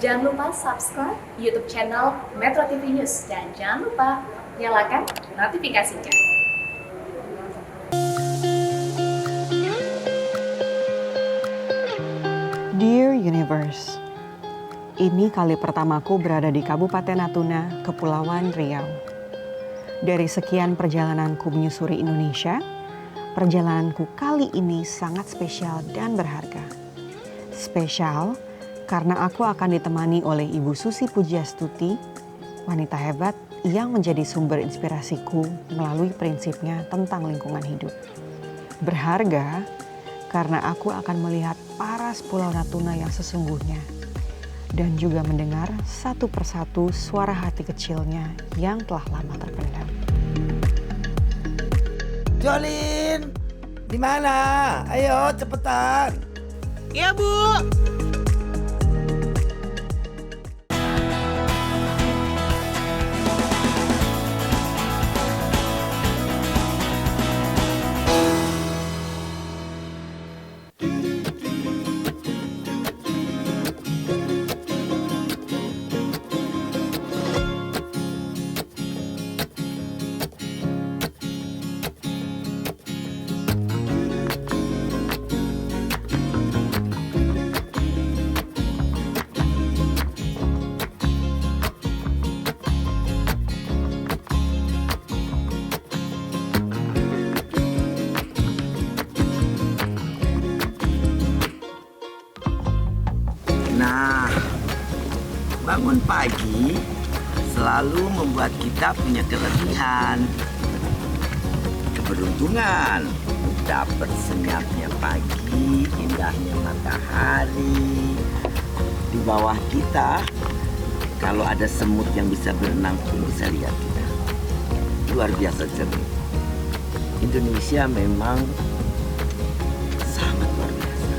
Jangan lupa subscribe YouTube channel Metro TV News dan jangan lupa nyalakan notifikasinya. Dear Universe, ini kali pertamaku berada di Kabupaten Natuna, Kepulauan Riau. Dari sekian perjalananku menyusuri Indonesia, perjalananku kali ini sangat spesial dan berharga. Spesial karena aku akan ditemani oleh Ibu Susi Pujiastuti, wanita hebat yang menjadi sumber inspirasiku melalui prinsipnya tentang lingkungan hidup. Berharga karena aku akan melihat paras Pulau Natuna yang sesungguhnya dan juga mendengar satu persatu suara hati kecilnya yang telah lama terpendam. Jolin, di mana? Ayo cepetan. Iya, Bu. Nah, bangun pagi selalu membuat kita punya kelebihan. Keberuntungan, dapat senyapnya pagi, indahnya matahari. Di bawah kita, kalau ada semut yang bisa berenang pun bisa lihat kita. Luar biasa jernih. Indonesia memang sangat luar biasa.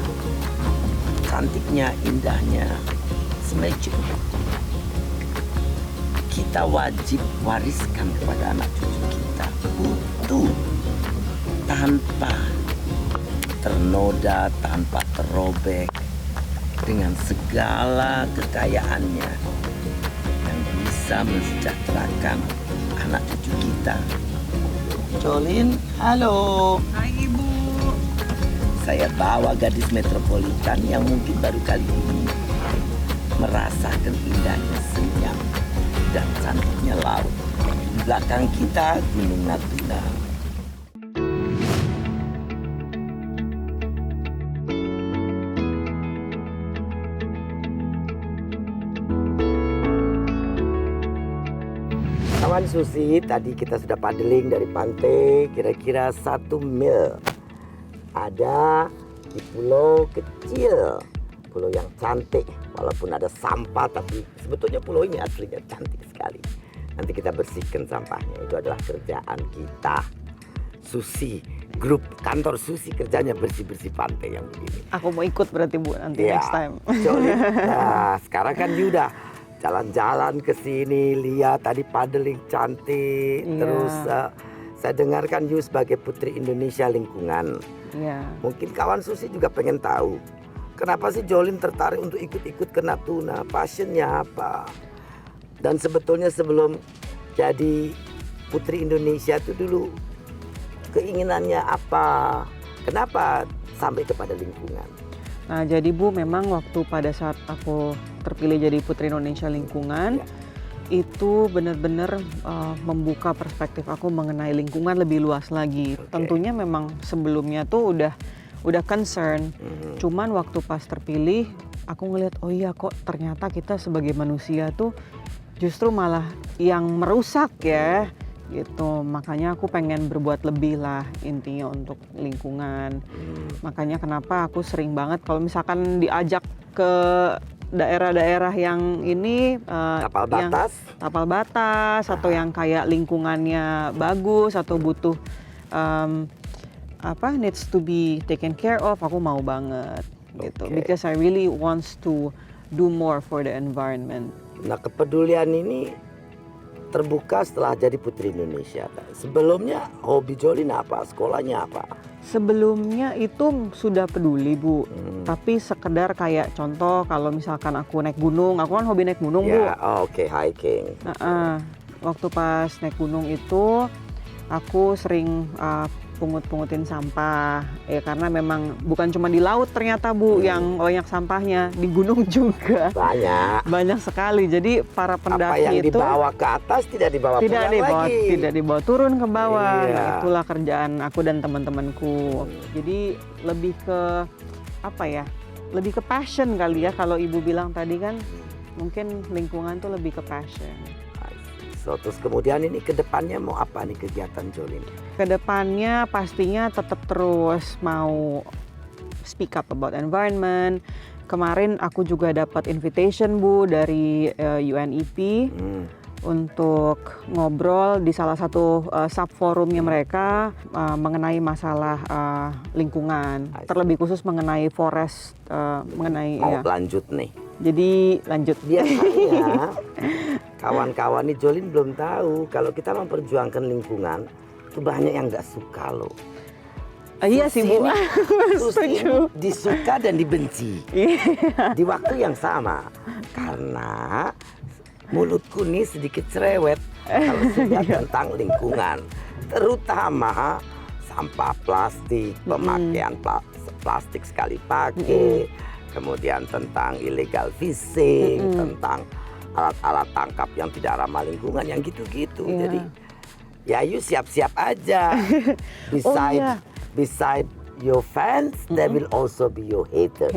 Cantiknya, indahnya, semacam kita wajib wariskan kepada anak cucu kita utuh, tanpa ternoda, tanpa terrobek, dengan segala kekayaannya yang bisa mensejahterakan anak cucu kita. Jolin, halo. Hai, Ibu. Saya bawa gadis metropolitan yang mungkin baru kali ini merasakan indahnya senyap dan cantiknya laut. Di belakang kita Gunung Natuna. Kawan Susi, tadi kita sudah paddling dari pantai kira-kira 1 mil. Ada di pulau kecil, pulau yang cantik, walaupun ada sampah, tapi sebetulnya pulau ini aslinya cantik sekali. Nanti kita bersihkan sampahnya, itu adalah kerjaan kita. Susi, grup kantor Susi kerjanya bersih-bersih pantai yang begini. Aku mau ikut berarti Bu nanti next time. Jolin. Nah, sekarang kan you udah jalan-jalan ke sini, lihat tadi paddling cantik, terus saya dengarkan you sebagai Putri Indonesia Lingkungan. Iya. Mungkin kawan Susi juga pengen tahu, kenapa sih Jolin tertarik untuk ikut-ikut ke Natuna? Passionnya apa? Dan sebetulnya sebelum jadi Putri Indonesia itu dulu keinginannya apa? Kenapa sampai kepada lingkungan? Nah, jadi Bu, memang waktu pada saat aku terpilih jadi Putri Indonesia Lingkungan, itu benar-benar membuka perspektif aku mengenai lingkungan lebih luas lagi. Tentunya memang sebelumnya tuh udah concern. Cuman waktu pas terpilih, aku ngeliat, oh iya kok ternyata kita sebagai manusia tuh justru malah yang merusak ya. Gitu, makanya aku pengen berbuat lebih lah intinya untuk lingkungan. Makanya kenapa aku sering banget kalau misalkan diajak ke daerah-daerah yang ini tapal batas atau yang kayak lingkungannya bagus atau butuh needs to be taken care of, aku mau banget gitu. Because I really wants to do more for the environment. Nah, kepedulian ini terbuka setelah jadi Putri Indonesia. Sebelumnya hobi Jolin apa? Sekolahnya apa? Sebelumnya itu sudah peduli Bu, tapi sekedar kayak contoh kalau misalkan aku naik gunung, aku kan hobi naik gunung Bu. Ya, oke, hiking. Waktu pas naik gunung itu aku sering pungut-pungutin sampah ya, karena memang bukan cuma di laut ternyata Bu yang banyak sampahnya, di gunung juga banyak sekali. Jadi para pendaki apa yang itu dibawa ke atas tidak dibawa tidak dibawa turun ke bawah. Iya. Nah, itulah kerjaan aku dan teman-temanku. Jadi lebih ke apa ya, lebih ke passion kali ya. Kalau Ibu bilang tadi kan mungkin lingkungan tuh lebih ke passion. So, terus kemudian ini ke depannya mau apa nih kegiatan Jolin? Kedepannya pastinya tetap terus mau speak up about environment. Kemarin aku juga dapat invitation Bu dari UNEP untuk ngobrol di salah satu subforumnya mereka mengenai masalah lingkungan, terlebih khusus mengenai forest, mengenai mau lanjut nih. Jadi lanjut. Biasanya kawan-kawan nih Jolin belum tahu kalau kita memperjuangkan lingkungan itu banyak yang nggak suka loh. Iya sih Bu. Susi disuka dan dibenci di waktu yang sama karena mulutku nih sedikit cerewet kalau sudah tentang lingkungan, terutama sampah plastik, pemakaian plastik sekali pakai, kemudian tentang illegal fishing, tentang alat-alat tangkap yang tidak ramah lingkungan, yang gitu-gitu. Jadi ya you siap-siap aja. Beside your fans, there will also be your haters.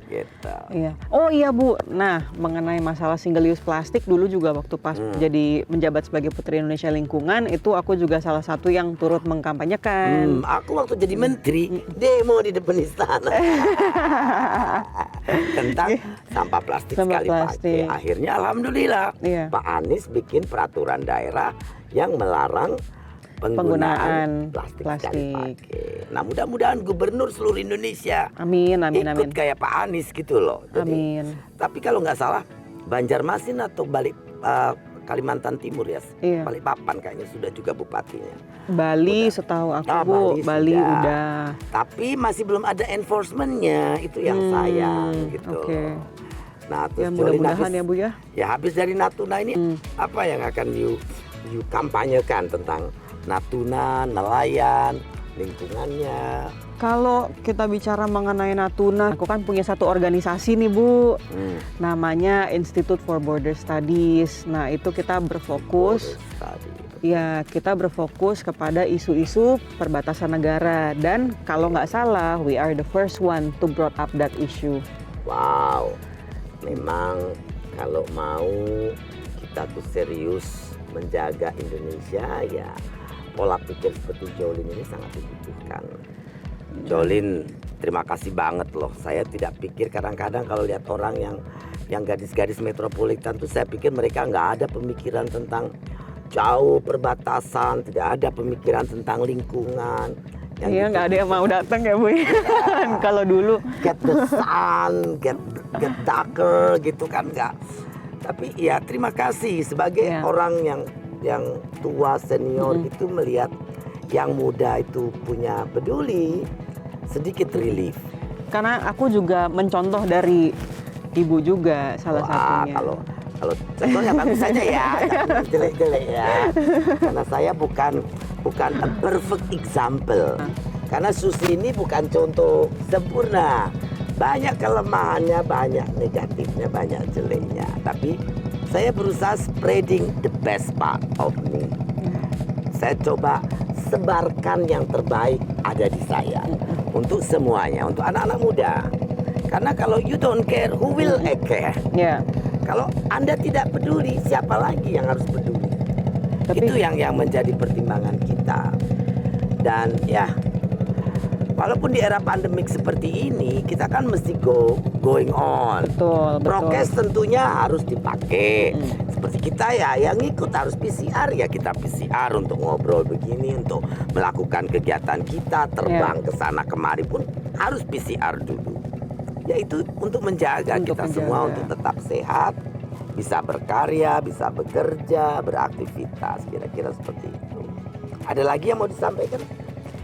Gitu. Iya. Oh iya Bu, nah mengenai masalah single use plastik dulu juga waktu pas jadi menjabat sebagai Putri Indonesia Lingkungan itu aku juga salah satu yang turut mengkampanyekan. Aku waktu jadi menteri demo di depan istana tentang sampah plastik sekali pakai. Akhirnya alhamdulillah Pak Anies bikin peraturan daerah yang melarang penggunaan plastik sekali pakai. Nah mudah-mudahan gubernur seluruh Indonesia ikut kayak Pak Anies gitu loh. Jadi, tapi kalau nggak salah Banjarmasin atau Kalimantan Timur ya, Balikpapan kayaknya sudah juga bupatinya. Bali setahu aku Bu, Bali udah. Tapi masih belum ada enforcementnya, itu yang sayang gitu. Nah terus mudah-mudahan ya Bu ya. Ya habis dari Natuna ini apa yang akan you kampanyekan tentang Natuna, nelayan, lingkungannya? Kalau kita bicara mengenai Natuna, aku kan punya satu organisasi nih Bu, namanya Institute for Border Studies. Nah itu kita berfokus, kita berfokus kepada isu-isu perbatasan negara. Dan kalau nggak salah, we are the first one to brought up that issue. Wow, memang kalau mau kita tuh serius menjaga Indonesia ya pola pikir seperti Jolin ini sangat dibutuhkan. Jolin, terima kasih banget loh. Saya tidak pikir kadang-kadang kalau lihat orang yang gadis-gadis metropolitan tuh saya pikir mereka nggak ada pemikiran tentang jauh perbatasan, tidak ada pemikiran tentang lingkungan. Iya, nggak ada yang mau datang ya Bu. Kalau dulu get the sun, get darker gitu kan nggak. Tapi ya terima kasih sebagai orang yang tua senior itu melihat yang muda itu punya peduli, sedikit relief. Karena aku juga mencontoh dari ibu juga salah satunya. Kalau contohnya bagus saja ya, jangan jelek-jelek ya. Karena saya bukan a perfect example. Karena Susi ini bukan contoh sempurna. Banyak kelemahannya, banyak negatifnya, banyak jeleknya. Tapi saya berusaha spreading the best part of me. Saya coba sebarkan yang terbaik ada di saya untuk semuanya, untuk anak-anak muda. Karena kalau you don't care, who will care? Kalau Anda tidak peduli, siapa lagi yang harus peduli? Itu yang menjadi pertimbangan kita. Dan ya, walaupun di era pandemik seperti ini, kita kan mesti going on. Betul. Prokes tentunya harus dipakai. Seperti kita ya, yang ikut harus PCR ya, kita PCR untuk ngobrol begini, untuk melakukan kegiatan kita, terbang ke sana kemari pun harus PCR dulu. Ya itu untuk menjaga kita semua untuk tetap sehat, bisa berkarya, bisa bekerja, beraktivitas, kira-kira seperti itu. Ada lagi yang mau disampaikan?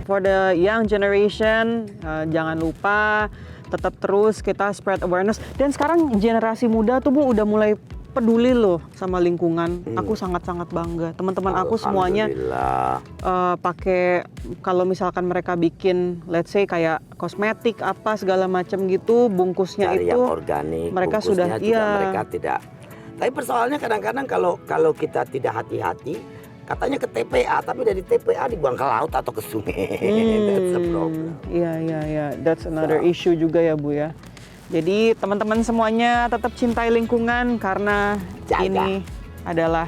For the young generation, jangan lupa tetap terus kita spread awareness. Dan sekarang generasi muda tuh Bu udah mulai peduli loh sama lingkungan. Aku sangat-sangat bangga. Teman-teman aku semuanya pakai, kalau misalkan mereka bikin, let's say kayak kosmetik apa segala macam gitu, bungkusnya cari itu yang organik, mereka bungkusnya sudah juga mereka tidak. Tapi persoalannya kadang-kadang kalau kita tidak hati-hati, katanya ke TPA, tapi dari TPA dibuang ke laut atau ke sungai. That's a problem. Iya. That's another issue juga ya Bu ya. Jadi teman-teman semuanya tetap cintai lingkungan karena ini adalah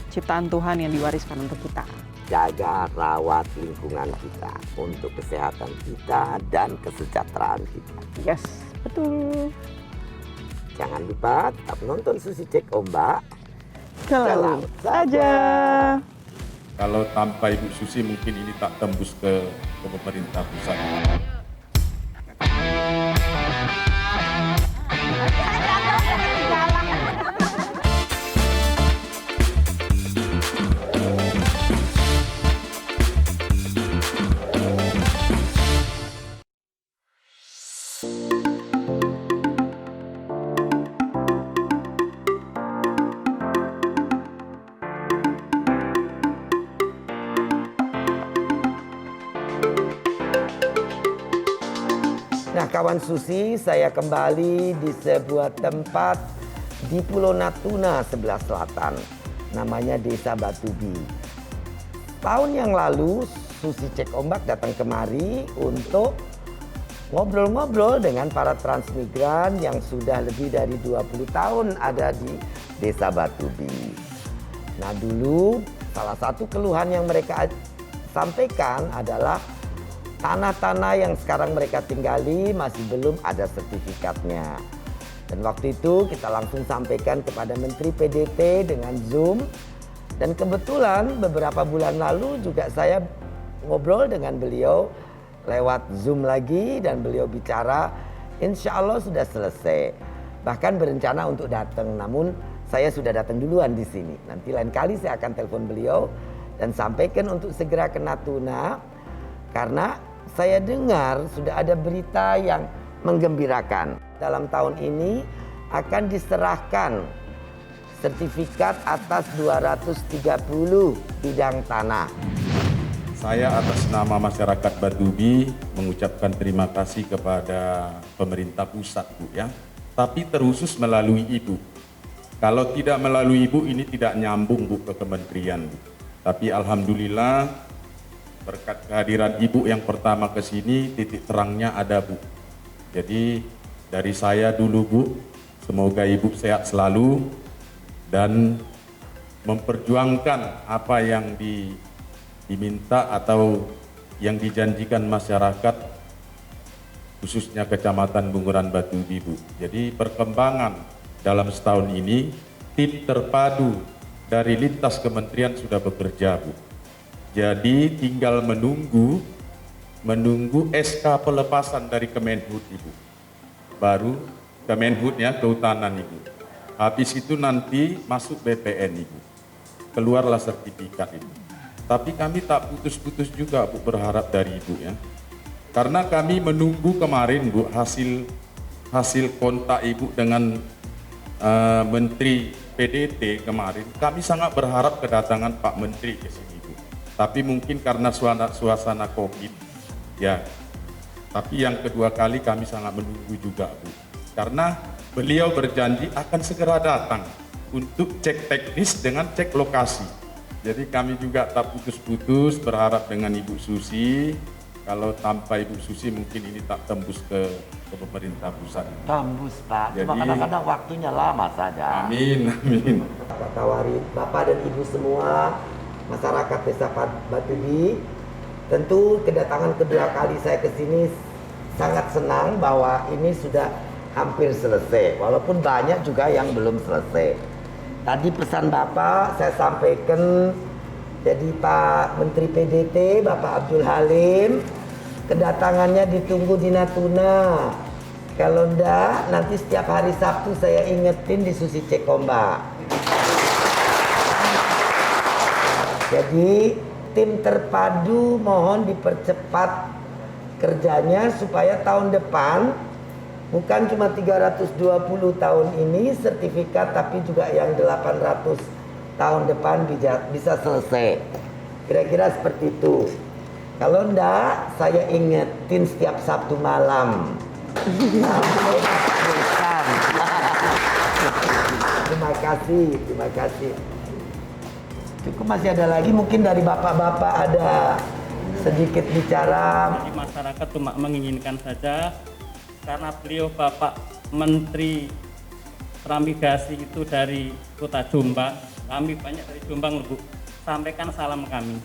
ciptaan Tuhan yang diwariskan untuk kita. Jaga, rawat lingkungan kita untuk kesehatan kita dan kesejahteraan kita. Yes, betul. Jangan lupa tetap nonton Susi Cek Ombak. Selamat saja. Kalau tanpa Ibu Susi mungkin ini tak tembus ke pemerintah pusat. Nah kawan Susi, saya kembali di sebuah tempat di Pulau Natuna sebelah selatan. Namanya Desa Batubi. Tahun yang lalu Susi Cek Ombak datang kemari untuk ngobrol-ngobrol dengan para transmigran yang sudah lebih dari 20 tahun ada di Desa Batubi. Nah dulu salah satu keluhan yang mereka sampaikan adalah tanah-tanah yang sekarang mereka tinggali masih belum ada sertifikatnya. Dan waktu itu kita langsung sampaikan kepada Menteri PDT dengan Zoom. Dan kebetulan beberapa bulan lalu juga saya ngobrol dengan beliau lewat Zoom lagi. Dan beliau bicara insya Allah sudah selesai. Bahkan berencana untuk datang. Namun saya sudah datang duluan di sini. Nanti lain kali saya akan telepon beliau dan sampaikan untuk segera ke Natuna. Karena saya dengar sudah ada berita yang menggembirakan. Dalam tahun ini akan diserahkan sertifikat atas 230 bidang tanah. Saya atas nama masyarakat Batubi mengucapkan terima kasih kepada pemerintah pusat Bu ya. Tapi terkhusus melalui Ibu. Kalau tidak melalui Ibu ini tidak nyambung Bu ke kementerian Bu. Tapi alhamdulillah berkat kehadiran Ibu yang pertama ke sini, titik terangnya ada Bu. Jadi dari saya dulu Bu, semoga Ibu sehat selalu dan memperjuangkan apa yang diminta atau yang dijanjikan masyarakat, khususnya Kecamatan Bunguran Batubi Bu. Jadi perkembangan dalam setahun ini, tim terpadu dari lintas kementerian sudah bekerja Bu. Jadi tinggal menunggu SK pelepasan dari Kemenhub Ibu. Baru Kemenhubnya kehutanan Ibu. Habis itu nanti masuk BPN Ibu. Keluarlah sertifikat Ibu. Tapi kami tak putus-putus juga Bu berharap dari Ibu ya. Karena kami menunggu kemarin Bu hasil kontak Ibu dengan Menteri PDT kemarin. Kami sangat berharap kedatangan Pak Menteri ke sini. Tapi mungkin karena suasana COVID, ya. Tapi yang kedua kali kami sangat menunggu juga, Bu. Karena beliau berjanji akan segera datang untuk cek teknis dengan cek lokasi. Jadi kami juga tak putus-putus berharap dengan Ibu Susi. Kalau tanpa Ibu Susi mungkin ini tak tembus ke pemerintah pusat. Tembus Pak, Jadi, cuma kadang-kadang waktunya lama saja. Amin, amin. Bapak tawarin, Bapak dan Ibu semua, masyarakat Desa Batubi, tentu kedatangan kedua kali saya ke sini sangat senang bahwa ini sudah hampir selesai. Walaupun banyak juga yang belum selesai. Tadi pesan Bapak saya sampaikan, jadi Pak Menteri PDT, Bapak Abdul Halim, kedatangannya ditunggu di Natuna. Kalau enggak, nanti setiap hari Sabtu saya ingetin di Susi Cek Ombak. Jadi tim terpadu mohon dipercepat kerjanya supaya tahun depan bukan cuma 320 tahun ini sertifikat, tapi juga yang 800 tahun depan bisa selesai. Kira-kira seperti itu. Kalau enggak, saya ingetin setiap Sabtu malam. Terima kasih. Cukup, masih ada lagi mungkin dari bapak-bapak ada sedikit bicara. Jadi masyarakat cuma menginginkan saja, karena beliau Bapak Menteri Transmigrasi itu dari Kota Jombang, kami banyak dari Jombang, Bu, sampaikan salam kami.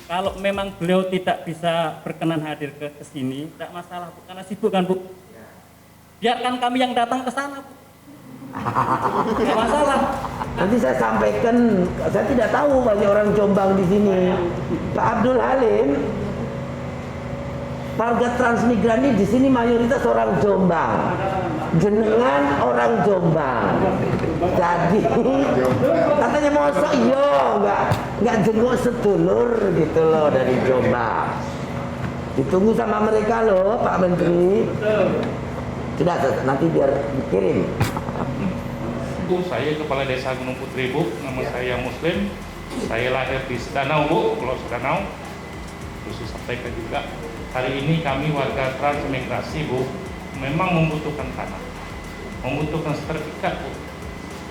Kalau memang beliau tidak bisa berkenan hadir ke sini, tidak masalah, Bu, karena sibuk kan, Bu. Biarkan kami yang datang ke sana, Bu. Tidak masalah. Nanti saya sampaikan, saya tidak tahu banyak orang Jombang di sini. Pak Abdul Halim, warga transmigran ini di sini mayoritas orang Jombang. Jenengan orang Jombang. Jadi katanya mosok iya, nggak jenguk sedulur gitu loh dari Jombang. Ditunggu sama mereka loh, Pak Menteri. Sudah, nanti biar dikirim. Bu, saya Kepala Desa Gunung Putri, Bu. Nama saya Muslim. Saya lahir di Sedanau, Bu, Pulau Sedanau. Terus disampaikan juga, hari ini kami warga transmigrasi, Bu, memang membutuhkan tanah, membutuhkan sertifikat, Bu.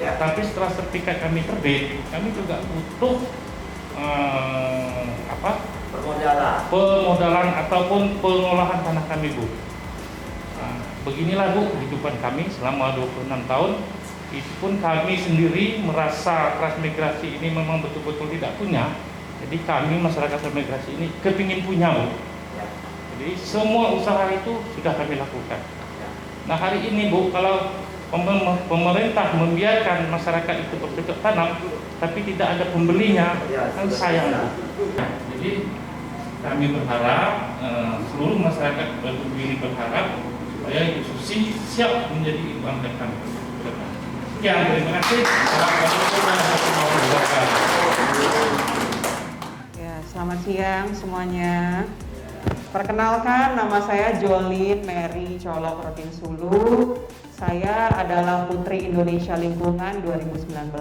Ya. Tapi setelah sertifikat kami terbit, kami juga butuh pemodalan ataupun pengolahan tanah kami, Bu. Beginilah, Bu, kehidupan kami selama 26 tahun. Itu pun kami sendiri merasa transmigrasi ini memang betul-betul tidak punya. Jadi kami masyarakat transmigrasi ini kepingin punya, Bu. Jadi semua usaha itu sudah kami lakukan. Nah, hari ini, Bu, kalau pemerintah membiarkan masyarakat itu bercocok tanam tapi tidak ada pembelinya, kan sayang, Bu. Jadi kami berharap seluruh masyarakat Batu ini berharap supaya Ibu Susi siap menjadi ibu angkat kami. Ya, terima kasih. Ya, selamat siang semuanya. Perkenalkan, nama saya Jolin Mary Colok Rodin Sulu. Saya adalah Putri Indonesia Lingkungan 2019.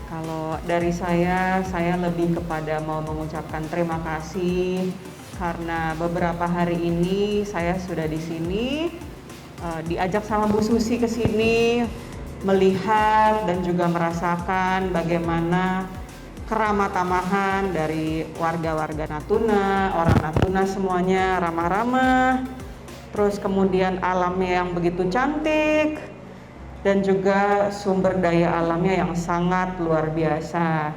Kalau dari saya lebih kepada mau mengucapkan terima kasih karena beberapa hari ini saya sudah di sini. Diajak sama Bu Susi ke sini melihat dan juga merasakan bagaimana keramah tamahan dari warga-warga Natuna, orang Natuna semuanya ramah-ramah, terus kemudian alamnya yang begitu cantik dan juga sumber daya alamnya yang sangat luar biasa.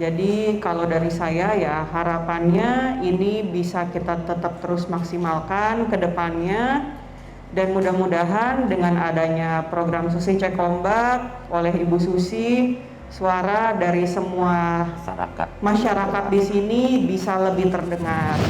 Jadi kalau dari saya ya harapannya ini bisa kita tetap terus maksimalkan ke depannya. Dan mudah-mudahan dengan adanya program Susi Cek Ombak oleh Ibu Susi, suara dari semua masyarakat di sini bisa lebih terdengar.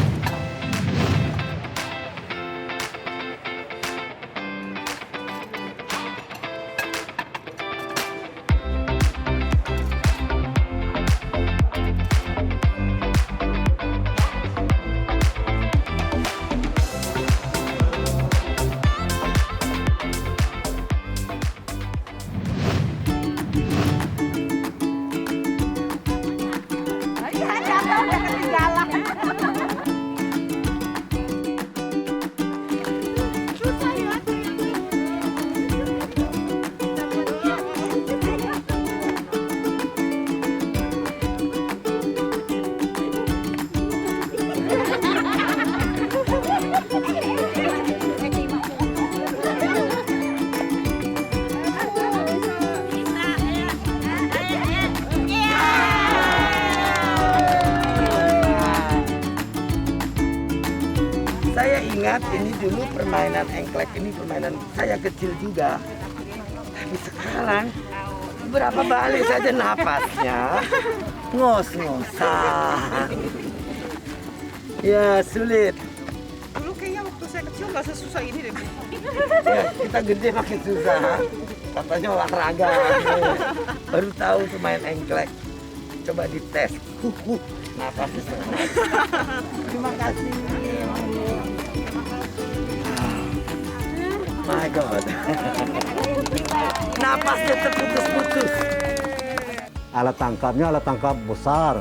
Ingat ini dulu permainan engklek ini permainan saya kecil juga. Tapi sekarang berapa balik saja napasnya ngos-ngosan. Ya sulit. Dulu kayaknya waktu saya kecil nggak sesusah ini deh. Ya, kita gede makin susah. Katanya olahraga. Baru tahu tuh main engklek. coba dites. Napasnya setengah. Terima kasih. My God. Napasnya terputus-putus. Alat tangkapnya alat tangkap besar.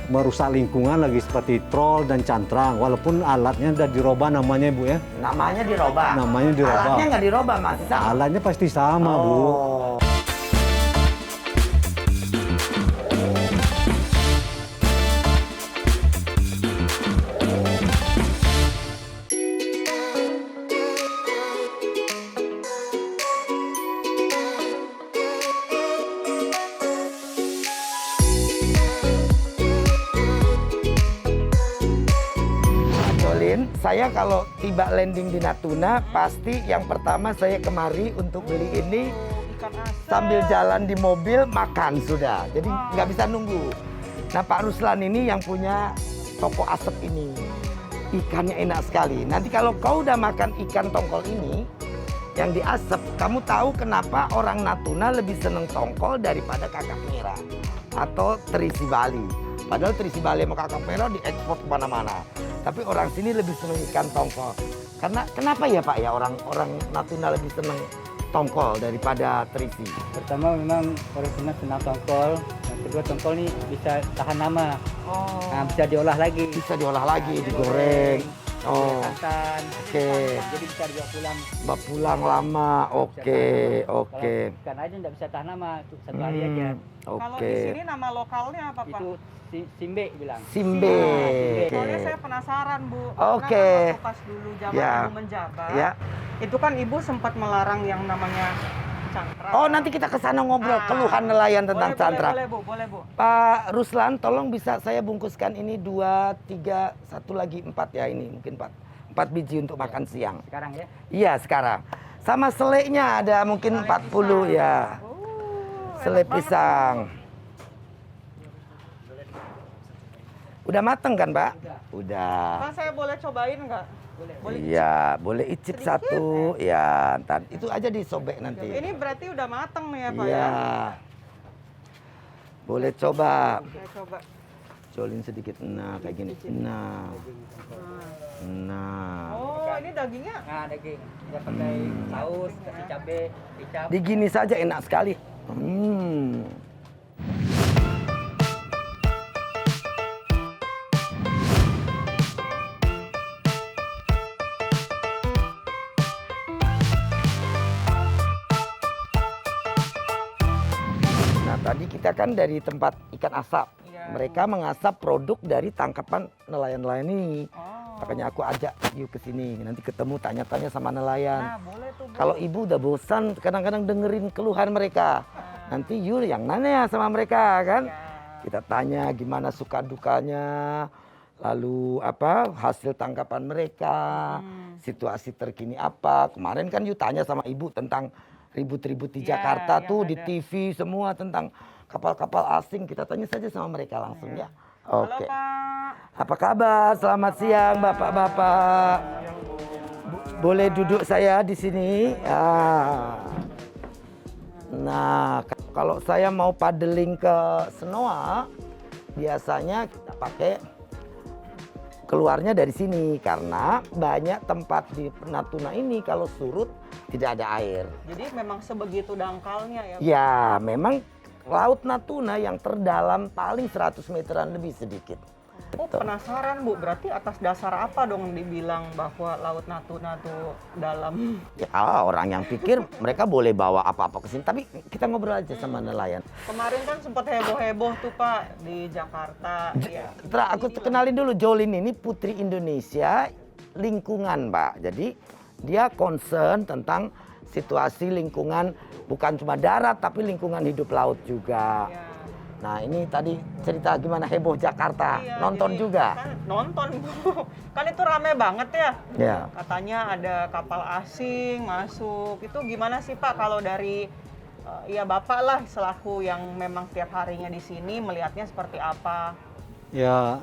Merusak lingkungan lagi seperti trol dan cantrang. Walaupun alatnya udah dirubah namanya Bu ya. Namanya dirubah. Namanya dirubah. Alatnya nggak dirubah, masih sama. Alatnya pasti sama Bu. Oh. Saya kalau tiba landing di Natuna, pasti yang pertama saya kemari untuk beli ini sambil jalan di mobil makan sudah. Jadi nggak bisa nunggu. Nah Pak Ruslan ini yang punya toko asep ini. Ikannya enak sekali. Nanti kalau kau udah makan ikan tongkol ini, yang diasep, kamu tahu kenapa orang Natuna lebih seneng tongkol daripada kakap merah atau terisi Bali. Padahal terisi Bali sama kakap merah diekspor kemana-mana. Tapi orang sini lebih seneng ikan tongkol. Karena kenapa ya Pak ya orang Natuna lebih seneng tongkol daripada terisi? Pertama memang orang Natuna senang tongkol. Yang kedua tongkol ini bisa tahan lama. Oh. Nah, bisa diolah lagi. Bisa diolah lagi, digoreng. Oh. Santan. Oke. Jadi bisa dibawa pulang. Bawa pulang lama. Oke. Kalau ikan aja nggak bisa tahan lama, cuma 1 hari aja. Kalau di sini nama lokalnya apa Pak? Itu Simbe bilang. Simbe. Soalnya saya penasaran Bu. Oke. Karena waktu pas dulu zaman Ya. Ibu menjabat, Ya. itu kan Ibu sempat melarang yang namanya cantrang. Oh nanti kita ke sana ngobrol keluhan nelayan tentang cantrang. Boleh Bu. Pak Ruslan, tolong bisa saya bungkuskan ini 2, 3, 1 lagi 4 ya ini mungkin 4 biji untuk makan siang. Sekarang ya? Iya sekarang. Sama seleknya ada mungkin 40 ya. Selai pisang. Udah mateng kan Pak? Udah. Pak saya boleh cobain nggak? Boleh. Iya, boleh icip satu. Ya, ntar itu aja disobek nanti. Ini berarti udah mateng nih ya Pak Iya. ya? Boleh coba. Saya coba. Colin sedikit. Nah, kayak gini. Nah. Oh ini dagingnya? Nah, daging. Kita pakai saus, kasih cabai, kecap. Digini saja enak sekali. Nah, tadi kita kan dari tempat ikan asap. Iya. Mereka mengasap produk dari tangkapan nelayan-nelayan ini. Oh. Makanya aku ajak yuk ke sini. Nanti ketemu tanya-tanya sama nelayan. Nah boleh tuh Bu. Kalau ibu udah bosan kadang-kadang dengerin keluhan mereka. Nanti Yul yang nanya sama mereka kan. Kita tanya gimana suka dukanya. Lalu apa hasil tangkapan mereka. Situasi terkini apa. Kemarin kan Yul tanya sama ibu tentang ribut-ribut di Jakarta tuh di TV semua tentang kapal-kapal asing. Kita tanya saja sama mereka langsung ya. Oke. Halo Pak. Apa kabar? Selamat siang Bapak-bapak. Boleh duduk saya di sini? Nah, kalau saya mau paddling ke Senoa, biasanya kita pakai keluarnya dari sini karena banyak tempat di Natuna ini kalau surut tidak ada air. Jadi memang sebegitu dangkalnya ya? Ya, memang Laut Natuna yang terdalam paling 100 meteran lebih sedikit. Oh penasaran Bu, berarti atas dasar apa dong dibilang bahwa Laut Natuna tuh dalam? Ya orang yang pikir mereka boleh bawa apa-apa ke sini, tapi kita ngobrol aja sama nelayan. Kemarin kan sempat heboh-heboh tuh Pak di Jakarta. Iya. Aku kenalin dulu Jolin ini Putri Indonesia Lingkungan Pak. Jadi dia concern tentang situasi lingkungan bukan cuma darat tapi lingkungan hidup laut juga. Iya. Nah ini tadi cerita gimana heboh Jakarta, Iya, nonton jadi juga. Kan nonton Bu, kan itu rame banget ya. Ya. Katanya ada kapal asing masuk, itu gimana sih Pak kalau dari ya Bapak lah selaku yang memang tiap harinya di sini melihatnya seperti apa? Ya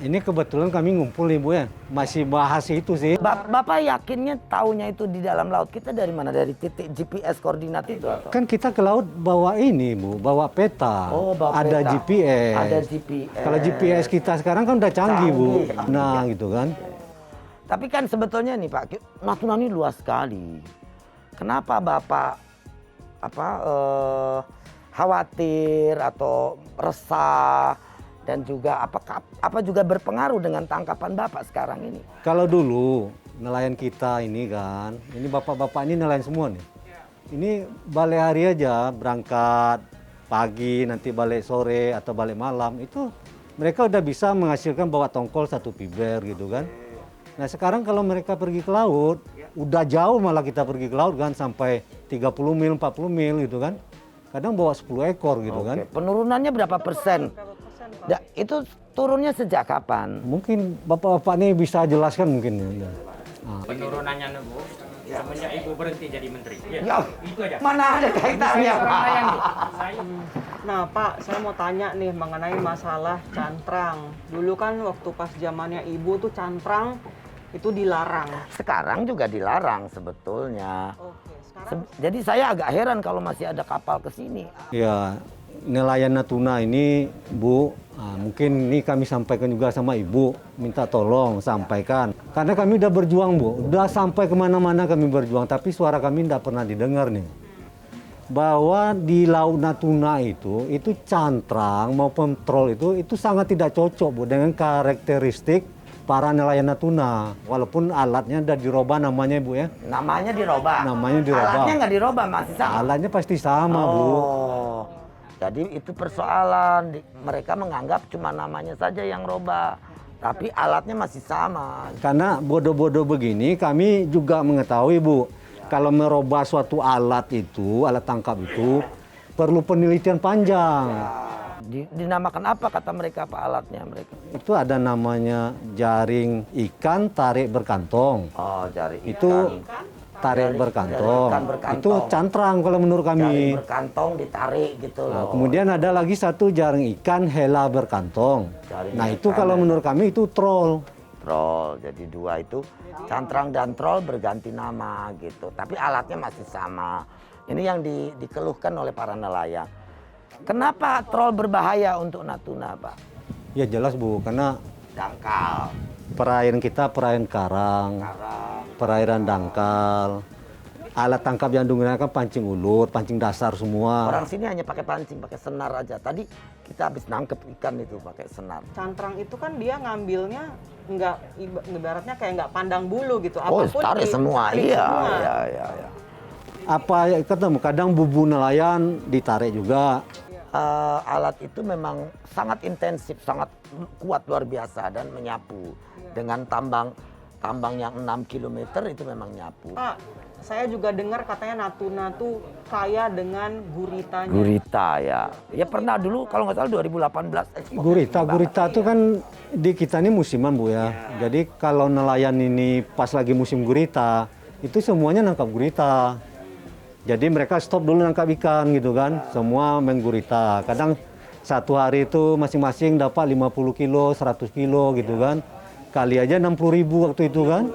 Ini kebetulan kami ngumpul nih Bu ya, masih bahas itu sih. Bapak yakinnya taunya itu di dalam laut kita dari mana? Dari titik GPS koordinat itu atau? Kan kita ke laut bawa ini Bu, bawa peta. Oh, bawa ada peta. GPS. Ada GPS. Kalau GPS kita sekarang kan udah canggih Bu. Canggih. Nah gitu kan. Tapi kan sebetulnya nih Pak, Natuna ini luas sekali. Kenapa Bapak khawatir atau resah dan juga apa juga berpengaruh dengan tangkapan Bapak sekarang ini? Kalau dulu nelayan kita ini kan, ini bapak-bapak ini nelayan semua nih. Ini balik hari aja berangkat pagi, nanti balik sore atau balik malam, itu mereka udah bisa menghasilkan bawa tongkol 1 piber gitu kan. Nah sekarang kalau mereka pergi ke laut, udah jauh malah kita pergi ke laut kan, sampai 30 mil, 40 mil gitu kan. Kadang bawa 10 ekor gitu kan. Penurunannya berapa persen? Itu turunnya sejak kapan? Mungkin bapak-bapak ini bisa jelaskan mungkin ya. Penurunannya Bu, semenjak Ibu berhenti jadi menteri. Ya, itu aja. mana ada kaitannya Pak? Nah Pak, saya mau tanya nih mengenai masalah cantrang. Dulu kan waktu pas zamannya Ibu tuh cantrang itu dilarang. Sekarang juga dilarang sebetulnya. Oke, sekarang Jadi saya agak heran kalau masih ada kapal ke sini. Ya, nelayan Natuna ini Bu, mungkin ini kami sampaikan juga sama Ibu, minta tolong sampaikan. Karena kami udah berjuang Bu, udah sampai kemana-mana kami berjuang, tapi suara kami tidak pernah didengar nih. Bahwa di Laut Natuna itu cantrang maupun troll itu sangat tidak cocok Bu dengan karakteristik para nelayan Natuna. Walaupun alatnya udah dirubah namanya Bu ya. Namanya dirubah? Namanya dirubah. Alatnya nggak dirubah, masih sama? Alatnya pasti sama Bu. Jadi itu persoalan, mereka menganggap cuma namanya saja yang robah, tapi alatnya masih sama. Karena bodoh-bodoh begini kami juga mengetahui Bu, kalau merubah suatu alat itu, alat tangkap itu perlu penelitian panjang. Dinamakan apa kata mereka Pak alatnya mereka? Itu ada namanya jaring ikan tarik berkantong. Oh, jaring ikan. Itu tarik berkantong. Ikan berkantong. Itu cantrang kalau menurut kami. Jaring berkantong ditarik gitu loh. Nah, kemudian ada lagi satu jaring ikan hela berkantong. Jaring Nah itu ikan kalau hela. menurut kami itu troll. Troll, jadi dua itu cantrang dan troll berganti nama gitu. Tapi alatnya masih sama. Ini yang dikeluhkan oleh para nelayan. Kenapa troll berbahaya untuk Natuna Pak? Ya jelas Bu, karena Dangkal. perairan kita perairan karang, perairan dangkal. Alat tangkap yang digunakan pancing ulut, pancing dasar semua. Orang sini hanya pakai pancing, pakai senar aja. Tadi kita habis nangkep ikan itu pakai senar. cantrang itu kan dia ngambilnya nggak ibaratnya kayak nggak pandang bulu gitu. Oh, tarik semua. Iya. Apa ya ketemu? Kadang bubu nelayan ditarik juga. Alat itu memang sangat intensif, sangat kuat luar biasa dan menyapu. Dengan tambang yang 6 km itu memang nyapu. Pak, saya juga dengar katanya Natuna tuh kaya dengan guritanya. Gurita ya. Ya pernah dulu kalau nggak salah 2018 ekspor. Gurita itu kan di kita ini musiman Bu ya. Jadi kalau nelayan ini pas lagi musim gurita, itu semuanya nangkap gurita. Jadi mereka stop dulu nangkap ikan gitu kan, semua main gurita. Kadang satu hari itu masing-masing dapat 50 kilo, 100 kilo gitu kan. Kali aja 60.000 waktu itu kan.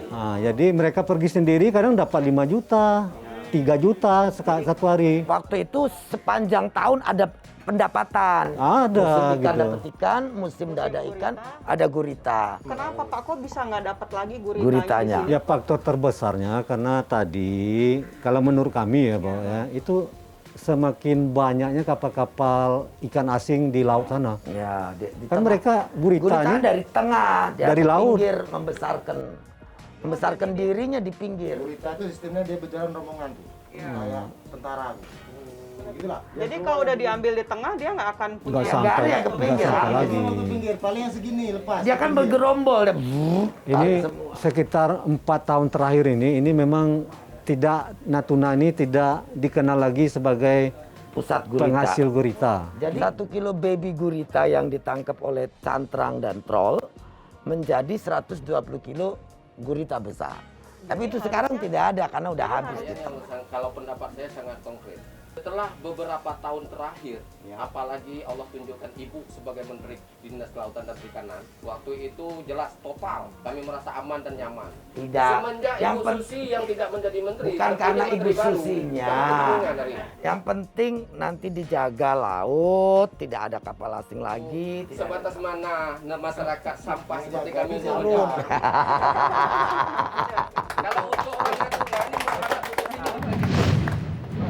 Nah, jadi mereka pergi sendiri kadang dapat 5 juta, 3 juta satu hari. Waktu itu sepanjang tahun ada pendapatan. Ada musim ikan gitu. dapat ikan, musim tidak ada ikan ada gurita. Kenapa Pak kok bisa nggak dapat lagi Guritanya? Ya faktor terbesarnya karena tadi kalau menurut kami ya Pak ya, itu semakin banyaknya kapal-kapal ikan asing di laut sana. Ya, di Kan tengah. mereka guritanya dari tengah, dari laut. pinggir membesarkan dirinya di pinggir. Gurita itu sistemnya dia berjalan rombongan tuh, kayak tentara. Gitulah. Jadi kalau udah diambil di tengah dia nggak akan nggak punya. sampai, ada yang ke nggak pinggir. sampai lagi. Ke pinggir, paling yang segini lepas. Dia kan bergerombol dia. Ini sekitar 4 tahun terakhir ini memang Natuna ini tidak dikenal lagi sebagai pusat gurita. penghasil gurita. Jadi 1 kilo baby gurita yang ditangkap oleh cantrang dan troll menjadi 120 kilo gurita besar. Tapi itu sekarang tidak ada karena udah habis. Kalau pendapat saya sangat konkret. Setelah beberapa tahun terakhir, apalagi Allah tunjukkan Ibu sebagai Menteri Dinas Kelautan dan Perikanan, waktu itu jelas total kami merasa aman dan nyaman. Tidak. Semenjak Ibu Susi yang tidak menjadi Menteri, bukan karena Ibu Susinya. Baru, yang penting nanti dijaga laut, tidak ada kapal asing lagi. Sebatas mana masyarakat sampah seperti kami itu. Kalau untuk orang Natuna ini masyarakat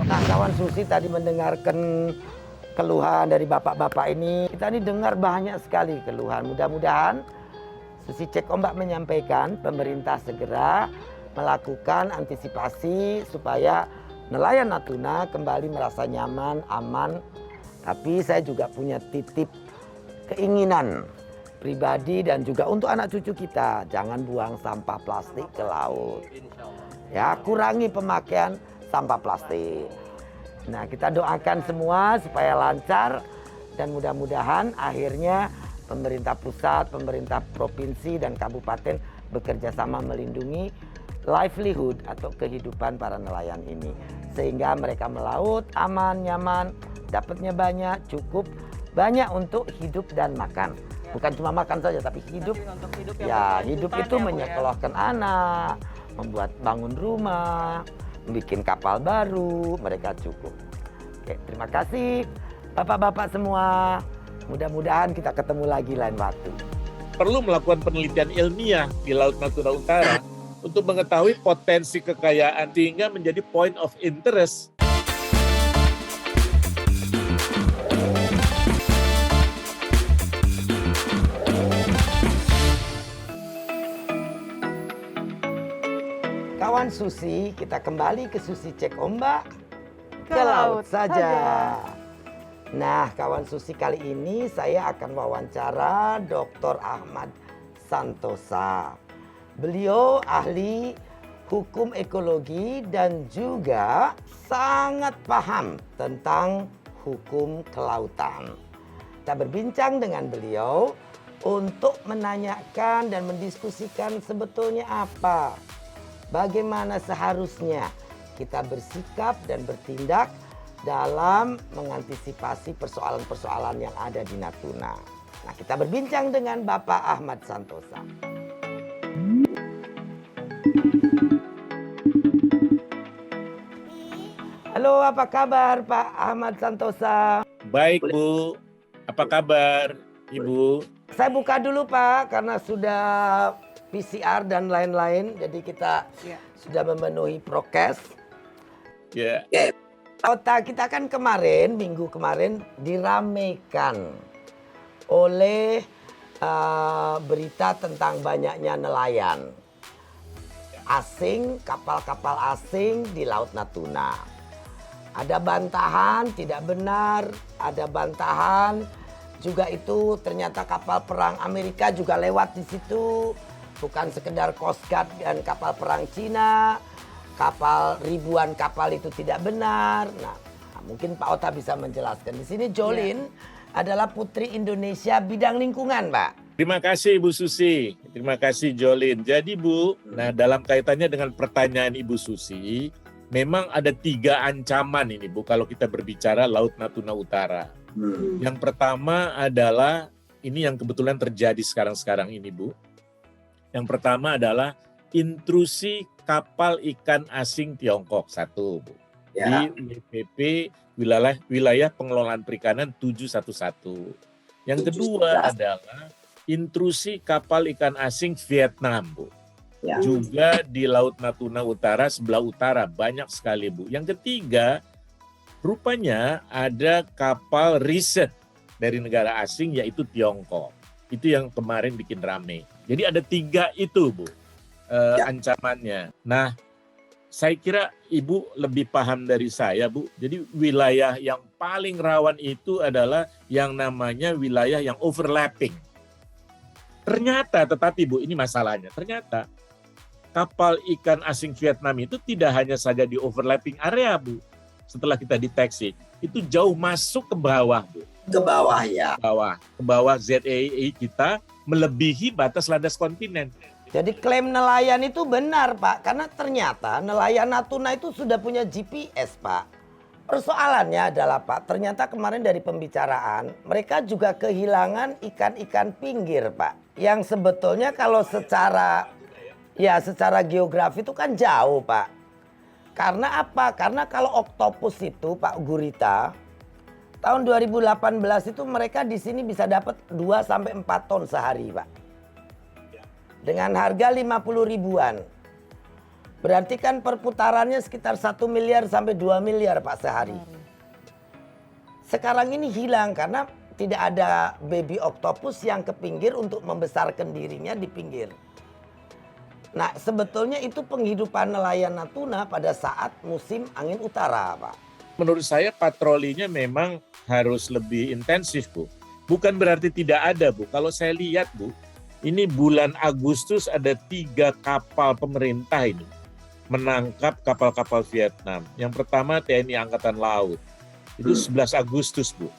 Nah, kawan Susi tadi mendengarkan keluhan dari bapak-bapak ini. Kita ini dengar banyak sekali keluhan. Mudah-mudahan Susi Cek Ombak menyampaikan pemerintah segera melakukan antisipasi supaya nelayan Natuna kembali merasa nyaman, aman. Tapi saya juga punya titip keinginan pribadi dan juga untuk anak cucu kita. Jangan buang sampah plastik ke laut. Ya, kurangi pemakaian sampah plastik. Nah, kita doakan semua supaya lancar dan mudah-mudahan akhirnya pemerintah pusat, pemerintah provinsi dan kabupaten bekerja sama melindungi livelihood atau kehidupan para nelayan ini. Sehingga mereka melaut aman, nyaman, dapatnya banyak, cukup banyak untuk hidup dan makan. Bukan cuma makan saja tapi hidup. Ya, hidup itu menyekolahkan anak, membuat bangun rumah, bikin kapal baru, mereka cukup. Oke, terima kasih bapak-bapak semua. Mudah-mudahan kita ketemu lagi lain waktu. Perlu melakukan penelitian ilmiah di Laut Natuna Utara untuk mengetahui potensi kekayaan sehingga menjadi point of interest. Kawan Susi, kita kembali ke Susi Cek Ombak ke laut saja. Nah, kawan Susi, kali ini saya akan wawancara Dr. Ahmad Santosa. Beliau ahli hukum ekologi dan juga sangat paham tentang hukum kelautan. Kita berbincang dengan beliau untuk menanyakan dan mendiskusikan sebetulnya apa, bagaimana seharusnya kita bersikap dan bertindak dalam mengantisipasi persoalan-persoalan yang ada di Natuna. Nah, kita berbincang dengan Bapak Ahmad Santosa. Halo, apa kabar Pak Ahmad Santosa? Baik, Bu. Apa kabar, Ibu? Saya buka dulu Pak, karena sudah PCR dan lain-lain, jadi kita sudah memenuhi prokes. Ya. Kota kita kan kemarin, minggu kemarin diramaikan oleh berita tentang banyaknya nelayan asing, kapal-kapal asing di Laut Natuna. Ada bantahan tidak benar, ada bantahan juga itu ternyata kapal perang Amerika juga lewat di situ. Bukan sekedar Coast Guard dan kapal perang Cina, kapal ribuan kapal itu tidak benar. Nah, mungkin Pak Ota bisa menjelaskan. Di sini Jolin adalah Putri Indonesia bidang lingkungan, Pak. Terima kasih Ibu Susi, terima kasih Jolin. Jadi Bu, nah dalam kaitannya dengan pertanyaan Ibu Susi, memang ada 3 ancaman ini Bu kalau kita berbicara Laut Natuna Utara. Yang pertama adalah, ini yang kebetulan terjadi sekarang-sekarang ini Bu. Yang pertama adalah intrusi kapal ikan asing Tiongkok, 1 Bu. Di WPP wilayah pengelolaan perikanan 711. Yang kedua adalah intrusi kapal ikan asing Vietnam, Bu. Juga di Laut Natuna Utara, sebelah utara, banyak sekali, Bu. Yang ketiga, rupanya ada kapal riset dari negara asing, yaitu Tiongkok. Itu yang kemarin bikin rame. Jadi ada 3 itu, Bu, ancamannya. Nah, saya kira Ibu lebih paham dari saya, Bu. Jadi wilayah yang paling rawan itu adalah yang namanya wilayah yang overlapping. Ternyata, tetapi Bu, ini masalahnya. Ternyata kapal ikan asing Vietnam itu tidak hanya saja di overlapping area, Bu. Setelah kita deteksi, itu jauh masuk ke bawah, Bu. Ke bawah ya. Ke bawah ZEE kita melebihi batas landas kontinen. Jadi klaim nelayan itu benar Pak, karena ternyata nelayan Natuna itu sudah punya GPS Pak. Persoalannya adalah Pak, ternyata kemarin dari pembicaraan mereka juga kehilangan ikan-ikan pinggir Pak. Yang sebetulnya kalau secara geografi itu kan jauh Pak. Karena apa? Karena kalau oktopus itu Pak Gurita, tahun 2018 itu mereka di sini bisa dapat 2 sampai 4 ton sehari Pak. Dengan harga 50 ribuan. Berarti kan perputarannya sekitar 1 miliar sampai 2 miliar Pak sehari. Sekarang ini hilang karena tidak ada baby octopus yang ke pinggir untuk membesarkan dirinya di pinggir. Nah sebetulnya itu penghidupan nelayan Natuna pada saat musim angin utara Pak. Menurut saya patrolinya memang harus lebih intensif Bu. Bukan berarti tidak ada Bu. Kalau saya lihat Bu, ini bulan Agustus ada 3 kapal pemerintah ini menangkap kapal-kapal Vietnam. Yang pertama TNI Angkatan Laut, itu 11 Agustus Bu.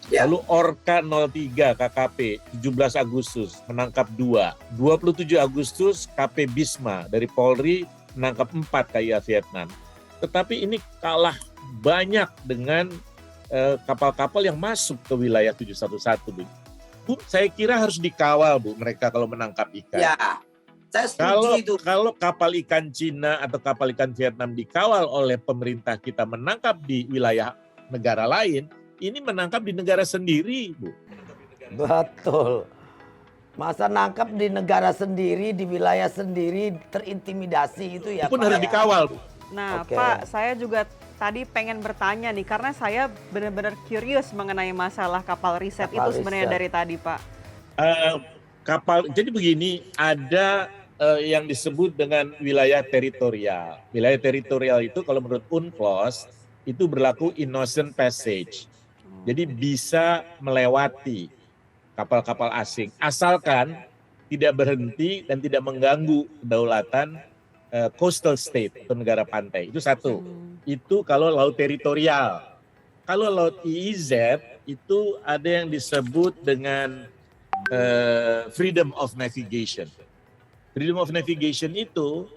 Lalu Orca 03 KKP 17 Agustus menangkap 2. 27 Agustus KP Bisma dari Polri menangkap 4 KIA Vietnam. Tetapi ini kalah banyak dengan kapal-kapal yang masuk ke wilayah 711 Bu. Bu, saya kira harus dikawal Bu mereka kalau menangkap ikan. Ya, saya setuju itu. Kalau kapal ikan Cina atau kapal ikan Vietnam dikawal oleh pemerintah kita menangkap di wilayah negara lain, ini menangkap di negara sendiri Bu. Betul. Masa nangkap di negara sendiri, di wilayah sendiri, terintimidasi itu ya Itu pun Pak, harus ya? dikawal Bu. Nah Oke. Pak, saya juga tadi pengen bertanya nih, karena saya benar-benar curious mengenai masalah kapal riset Kapal itu sebenarnya riset. dari tadi Pak. Jadi begini, ada yang disebut dengan wilayah teritorial. Wilayah teritorial itu kalau menurut UNCLOS itu berlaku innocent passage. Jadi bisa melewati kapal-kapal asing asalkan tidak berhenti dan tidak mengganggu kedaulatan coastal state atau negara pantai. Itu satu. Itu kalau laut teritorial. Kalau laut EEZ itu ada yang disebut dengan freedom of navigation. Freedom of navigation itu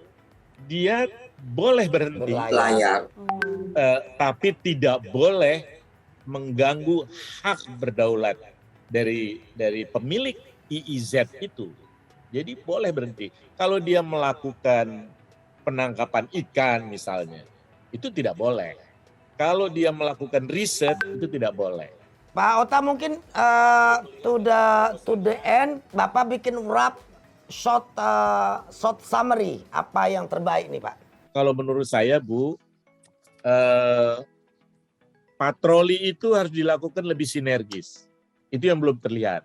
dia boleh berhenti, Berlayar. tapi tidak boleh mengganggu hak berdaulat dari pemilik EEZ itu. Jadi boleh berhenti. Kalau dia melakukan penangkapan ikan misalnya, itu tidak boleh. Kalau dia melakukan riset, itu tidak boleh. Pak Ota mungkin to the end, Bapak bikin wrap short summary apa yang terbaik nih Pak. Kalau menurut saya Bu, patroli itu harus dilakukan lebih sinergis. Itu yang belum terlihat.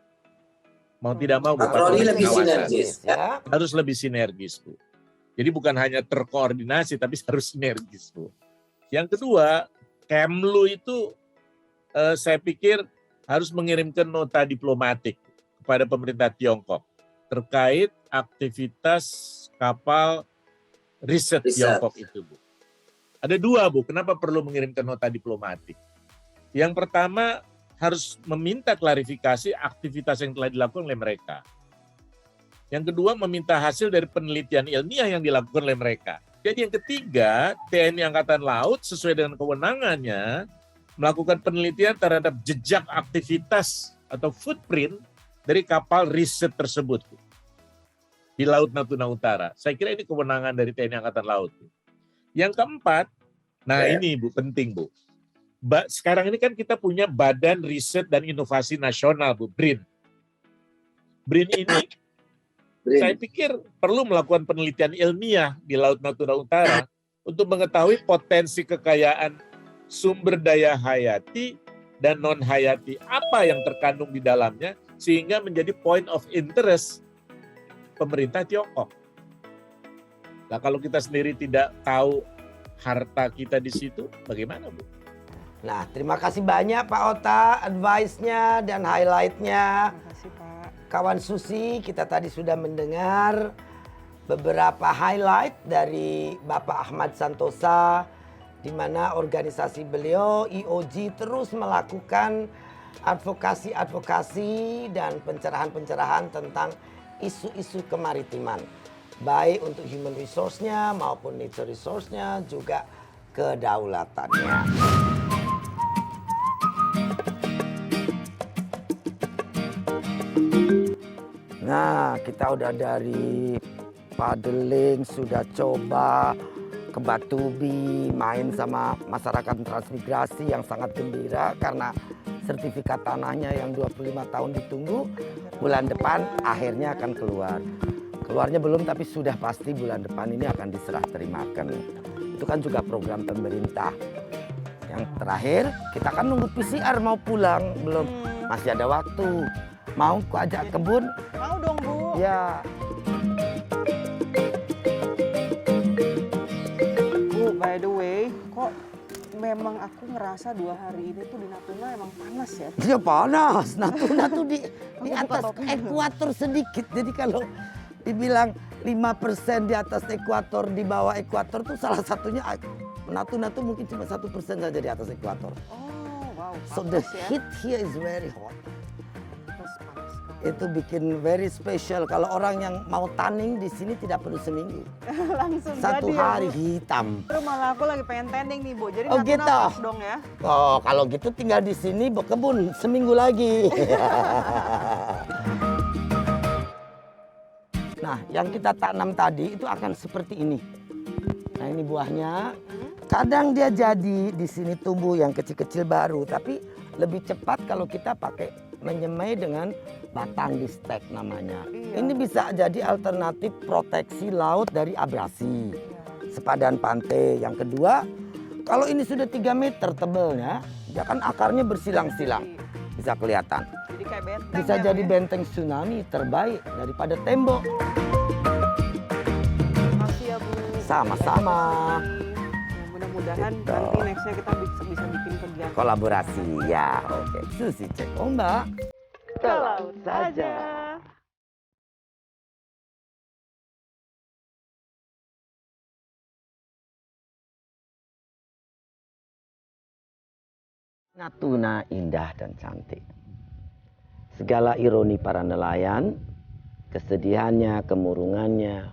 Mau tidak mau Bu, Patroli lebih kawasan sinergis ya. harus lebih sinergis Bu. Jadi bukan hanya terkoordinasi tapi harus sinergis Bu. Yang kedua, Kemlu itu saya pikir harus mengirimkan nota diplomatik kepada pemerintah Tiongkok terkait aktivitas kapal riset Tiongkok itu Bu. Ada 2 Bu, kenapa perlu mengirimkan nota diplomatik? Yang pertama harus meminta klarifikasi aktivitas yang telah dilakukan oleh mereka. Yang kedua meminta hasil dari penelitian ilmiah yang dilakukan oleh mereka. Jadi yang ketiga, TNI Angkatan Laut sesuai dengan kewenangannya melakukan penelitian terhadap jejak aktivitas atau footprint dari kapal riset tersebut di Laut Natuna Utara. Saya kira ini kewenangan dari TNI Angkatan Laut. Yang keempat, nah ini Bu, penting Bu. Sekarang ini kan kita punya Badan Riset dan Inovasi Nasional Bu, BRIN. BRIN ini saya pikir perlu melakukan penelitian ilmiah di Laut Natuna Utara untuk mengetahui potensi kekayaan sumber daya hayati dan non hayati apa yang terkandung di dalamnya sehingga menjadi point of interest pemerintah Tiongkok. Nah, kalau kita sendiri tidak tahu harta kita di situ, bagaimana Bu? Nah, terima kasih banyak Pak Ota advice-nya dan highlight-nya. Terima kasih Pak. Kawan Susi, kita tadi sudah mendengar beberapa highlight dari Bapak Ahmad Santosa, di mana organisasi beliau IOG terus melakukan advokasi-advokasi dan pencerahan-pencerahan tentang isu-isu kemaritiman. baik untuk human resource-nya maupun nature resource-nya, juga kedaulatannya. Nah, kita udah dari paddling, sudah coba ke Batubi, main sama masyarakat transmigrasi yang sangat gembira karena sertifikat tanahnya yang 25 tahun ditunggu, bulan depan akhirnya akan keluar. Keluarnya belum, tapi sudah pasti bulan depan ini akan diserah terimakan. Itu kan juga program pemerintah. Yang terakhir, kita kan nunggu PCR mau pulang, belum. Masih ada waktu. Mau ku ajak kebun? Mau dong, Bu. Ya. Bu, by the way, kok memang aku ngerasa 2 hari ini tuh di Natuna emang panas ya? Ya panas. Natuna tuh di atas ekuator sedikit. Jadi kalau dibilang 5% di atas ekuator, di bawah ekuator tuh salah satunya Natuna tuh mungkin cuma 1% saja di atas ekuator. Oh, wow. So the Panas ya? heat here is very hot. Panas sekali. Itu bikin very special. Kalau orang yang mau tanning di sini tidak perlu seminggu. Langsung Satu jadi hari ya, Bu. hitam. Terus malah aku lagi pengen tanning nih, Bu. Jadi Oh, Natuna gitu. pas dong ya. Oh, kalau gitu tinggal di sini berkebun seminggu lagi. Nah, yang kita tanam tadi itu akan seperti ini. Nah, ini buahnya. Kadang dia jadi di sini tumbuh yang kecil-kecil baru, tapi lebih cepat kalau kita pakai menyemai dengan batang di stek namanya. Iya. Ini bisa jadi alternatif proteksi laut dari abrasi. Sepadan pantai. Yang kedua, kalau ini sudah 3 meter tebelnya, ya kan akarnya bersilang-silang. Bisa kelihatan. Jadi kayak benteng. Bisa ya, jadi Bu, ya? benteng tsunami terbaik daripada tembok. Makasih ya, Bu. Sama-sama. Ya, mudah-mudahan Gitu. nanti nextnya kita bisa bikin kegiatan. Kolaborasi ya. Oke. Susi cek ombak. Ke laut saja. Natuna indah dan cantik. Segala ironi para nelayan, kesedihannya, kemurungannya,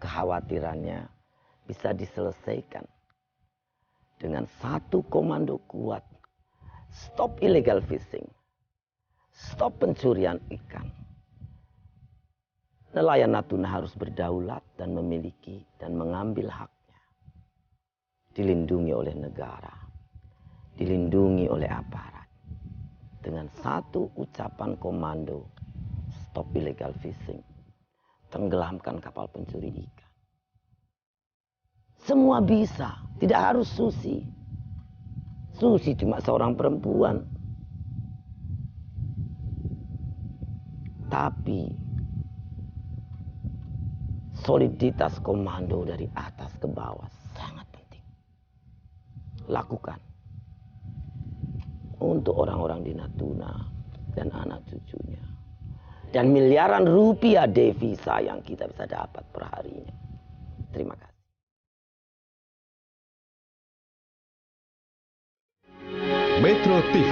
kekhawatirannya bisa diselesaikan dengan satu komando kuat. Stop illegal fishing. Stop pencurian ikan. Nelayan Natuna harus berdaulat dan memiliki dan mengambil haknya. Dilindungi oleh negara. Dilindungi oleh aparat. Dengan satu ucapan komando, stop illegal fishing. Tenggelamkan kapal pencuri ikan. Semua bisa, tidak harus Susi. Susi cuma seorang perempuan. Tapi soliditas komando dari atas ke bawah sangat penting. Lakukan. Untuk orang-orang di Natuna dan anak cucunya. Dan miliaran rupiah devisa yang kita bisa dapat per harinya. Terima kasih. Metro TV